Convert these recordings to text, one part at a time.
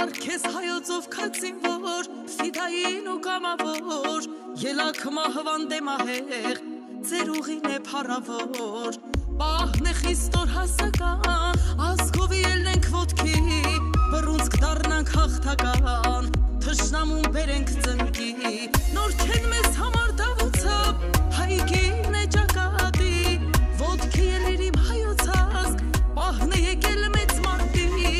Քեզ հայոցով քացին որ ֆիդային ու կամավոր ելակ մահվան դեմահեղ ձեր ուղին է փառավոր պահն է խիստոր հասական ազգովի ելնենք ոտքի բռունցք դառնանք հաղթական թշնամուն բերենք ծնկի նոր չեն մեզ համար դավուցապ հայգին է ճակատի ոտքի ելեր իմ հայոց ազգ պահն է եկել մեծ մարդի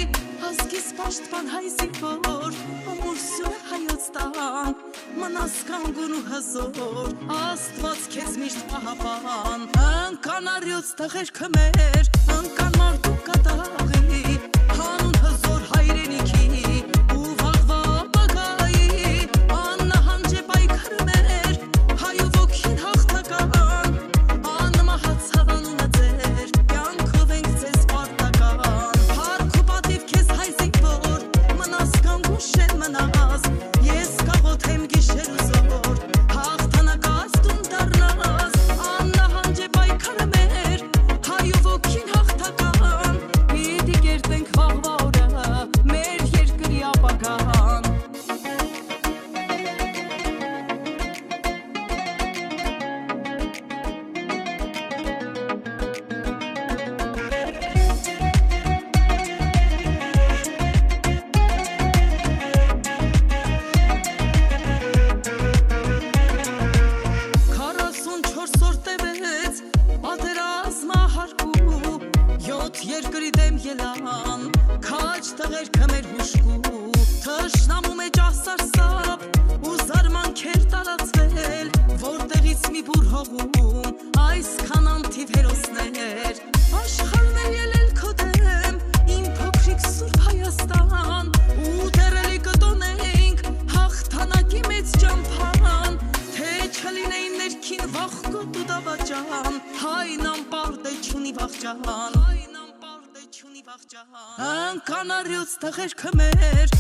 ազգիս պաշտպան հայ զինվոր ամուրսյուն հայոց տան մնաս կանգուն ու հզոր Աստված քեզ միշտ պահապան ընկան առյուծ տղերքը մեր ընկան մարդու կատաղի հանուն հզոր հայրենիքի ու վաղվա ապագայի աննահանջ է պայքարը մեր հայու ոգին հաղթական անմահացավ անունը ձեր կյանքով ենք ձեզ պարտական փառք ու պատիվ քեզ հայ զինվոր մնաս կանգուն շեն մնաս ես կաղոթեմ գիշեր ու զոր հաղթանակած տուն դառնաս աննահանջ է պայքարը մեր հայու ոգին հաղթական պիտի կերտենք վաղվա օրը մեր երկրի ապագան Երկրի դեմ ելան քաջ տղերքը մեր հուշկու թշնամու մեջ ասարսապ ու զարմանքեր տարածվել որտեղից մի բուր հողում այսքան անթիվ հերոսներ աշխարհն է ելել քո դեմ իմ փոքրիկ սուրբ Հայաստան ու դերելի կտոնենք հաղթանակի մեծ ճամփան թե չլինեին ներքին վախկոտ ու դավաճան հայն անպարտ է չունի վախճան Ընկան առյուծ տղերքը մեր